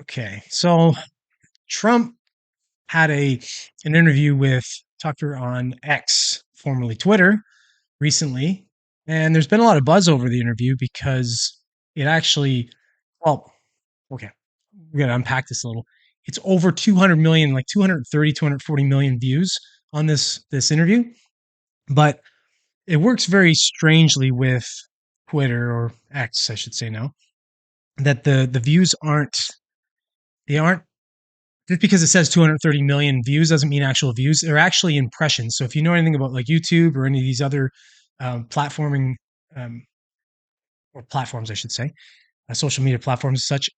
Okay, so Trump had an interview with Tucker on X, formerly Twitter, recently, and there's been a lot of buzz over the interview because it actually, well, okay, we're gonna unpack this a little. It's over 200 million, like 230, 240 million views on this interview, but it works very strangely with Twitter or X, I should say now, that the views aren't just because it says 230 million views doesn't mean actual views. They're actually impressions. So if you know anything about like YouTube or any of these other platforming um, or platforms, I should say, social media platforms, such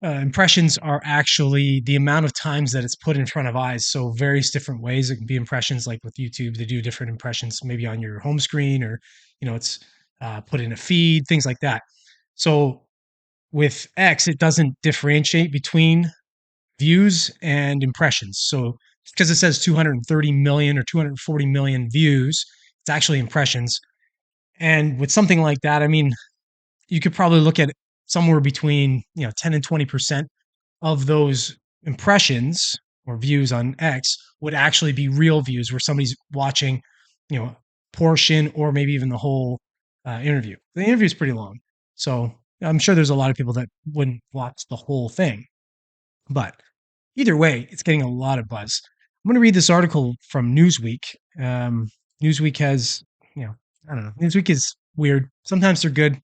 impressions are actually the amount of times that it's put in front of eyes. So various different ways. It can be impressions, like with YouTube, they do different impressions, maybe on your home screen, or it's put in a feed, things like that. So with X, it doesn't differentiate between views and impressions. So because it says 230 million or 240 million views, it's actually impressions. And with something like that, I mean, you could probably look at somewhere between 10 and 20% of those impressions or views on X would actually be real views where somebody's watching, portion or maybe even the whole interview. The interview is pretty long, so I'm sure there's a lot of people that wouldn't watch the whole thing. But either way, it's getting a lot of buzz. I'm going to read this article from Newsweek. Newsweek has, I don't know. Newsweek is weird. Sometimes they're good.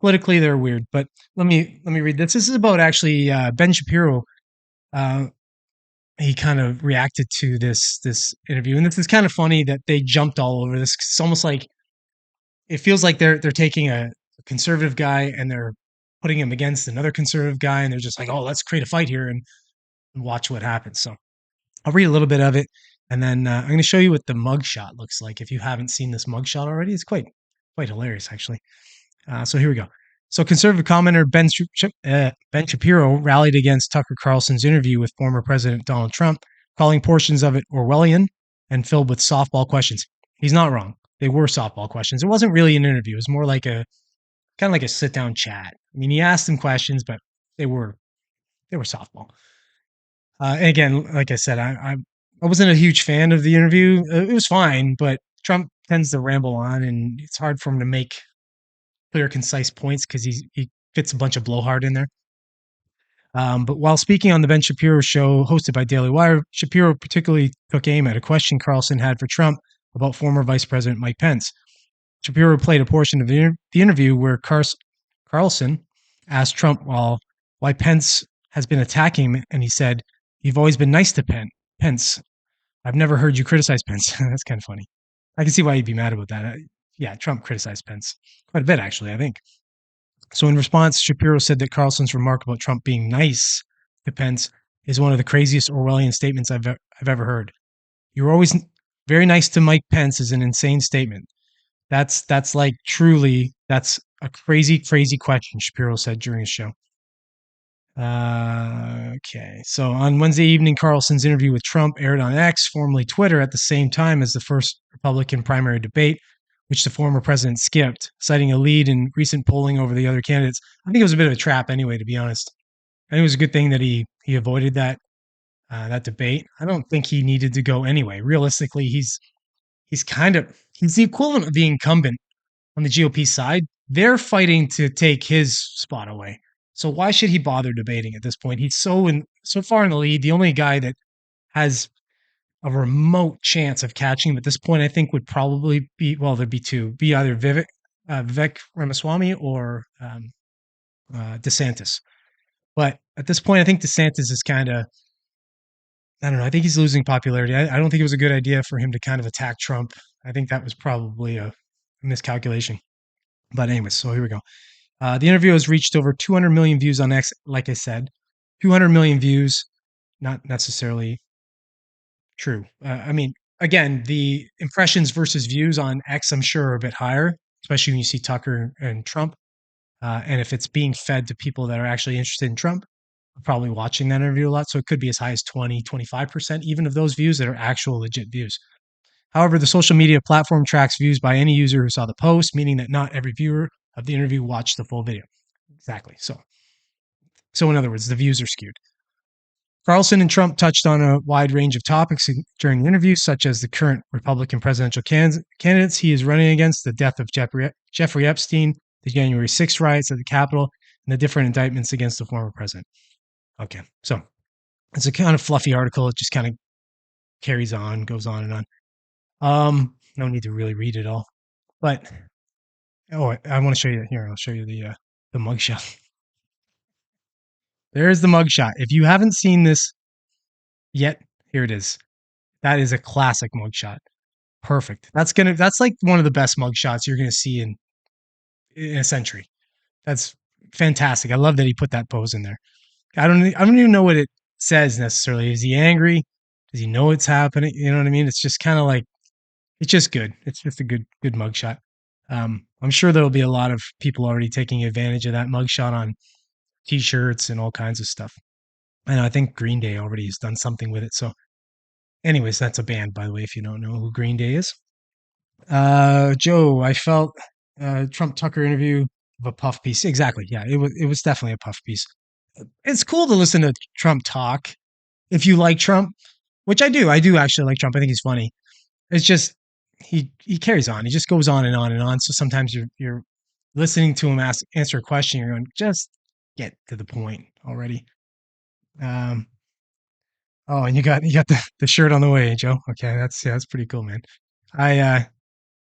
Politically, they're weird. But let me read this. This is about actually Ben Shapiro. Uh, he kind of reacted to this interview, and this is kind of funny that they jumped all over this. It's almost like it feels like they're taking a conservative guy and they're putting him against another conservative guy, and they're just like, oh, let's create a fight here and watch what happens. So I'll read a little bit of it, and then I'm going to show you what the mugshot looks like. If you haven't seen this mugshot already, it's quite hilarious, actually. So here we go. So conservative commenter Ben Shapiro rallied against Tucker Carlson's interview with former President Donald Trump, calling portions of it Orwellian and filled with softball questions. He's not wrong. They were softball questions. It wasn't really an interview. It was more like a kind of like a sit down chat. I mean, he asked them questions, but they were softball. And again, like I said, I wasn't a huge fan of the interview. It was fine, but Trump tends to ramble on, and it's hard for him to make clear, concise points because he fits a bunch of blowhard in there. But while speaking on the Ben Shapiro show hosted by Daily Wire, Shapiro particularly took aim at a question Carlson had for Trump about former Vice President Mike Pence. Shapiro played a portion of the interview where Carlson asked Trump why Pence has been attacking him, and he said, "You've always been nice to Pence. I've never heard you criticize Pence." That's kind of funny. I can see why you'd be mad about that. Yeah, Trump criticized Pence quite a bit, actually, I think. So in response, Shapiro said that Carlson's remark about Trump being nice to Pence is one of the craziest Orwellian statements I've ever heard. "You're always very nice to Mike Pence" is an insane statement. That's like truly, that's a crazy, crazy question, Shapiro said during his show. Okay. So on Wednesday evening, Carlson's interview with Trump aired on X, formerly Twitter, at the same time as the first Republican primary debate, which the former president skipped, citing a lead in recent polling over the other candidates. I think it was a bit of a trap anyway, to be honest. I think it was a good thing that he avoided that debate. I don't think he needed to go anyway. Realistically, he's the equivalent of the incumbent on the GOP side. They're fighting to take his spot away. So why should he bother debating at this point? He's so far in the lead. The only guy that has a remote chance of catching him at this point, I think, would probably be, well, there'd be two, be either Vivek Ramaswamy or DeSantis. But at this point, I think DeSantis is kind of, I don't know, I think he's losing popularity. I don't think it was a good idea for him to kind of attack Trump. I think that was probably a miscalculation. But anyways, so here we go. The interview has reached over 200 million views on X. Like I said, 200 million views, not necessarily true. I mean, again, the impressions versus views on X, I'm sure, are a bit higher, especially when you see Tucker and Trump. And if it's being fed to people that are actually interested in Trump, probably watching that interview a lot. So it could be as high as 20, 25%, even of those views that are actual legit views. However, the social media platform tracks views by any user who saw the post, meaning that not every viewer of the interview watched the full video. Exactly. So So, in other words, the views are skewed. Carlson and Trump touched on a wide range of topics during the interview, such as the current Republican presidential candidates he is running against, the death of Jeffrey Epstein, the January 6th riots at the Capitol, and the different indictments against the former president. Okay, so it's a kind of fluffy article. It just kind of carries on, goes on and on. No need to really read it all, but I want to show you here. I'll show you the mugshot. There's the mugshot. If you haven't seen this yet, here it is. That is a classic mugshot. Perfect. That's like one of the best mugshots you're gonna see in a century. That's fantastic. I love that he put that pose in there. I don't even know what it says necessarily. Is he angry? Does he know it's happening? You know what I mean? It's just kind of like it's just good. It's just a good mugshot. I'm sure there'll be a lot of people already taking advantage of that mugshot on t-shirts and all kinds of stuff. And I think Green Day already has done something with it. So, anyways, that's a band, by the way, if you don't know who Green Day is. Joe, I felt Trump Tucker interview of a puff piece. Exactly. Yeah, it was definitely a puff piece. It's cool to listen to Trump talk if you like Trump, which I do. I do actually like Trump. I think he's funny. It's just he carries on. He just goes on and on and on. So sometimes you're listening to him answer a question. You're going, just get to the point already. Um, oh, and you got the shirt on the way, Joe. Okay, that's pretty cool, man. I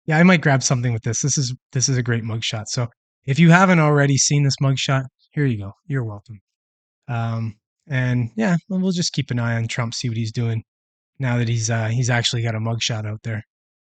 Yeah, I might grab something with this. This is a great mugshot. So if you haven't already seen this mugshot, here you go. You're welcome. Um, and yeah, we'll just keep an eye on Trump, see what he's doing now that he's actually got a mugshot out there.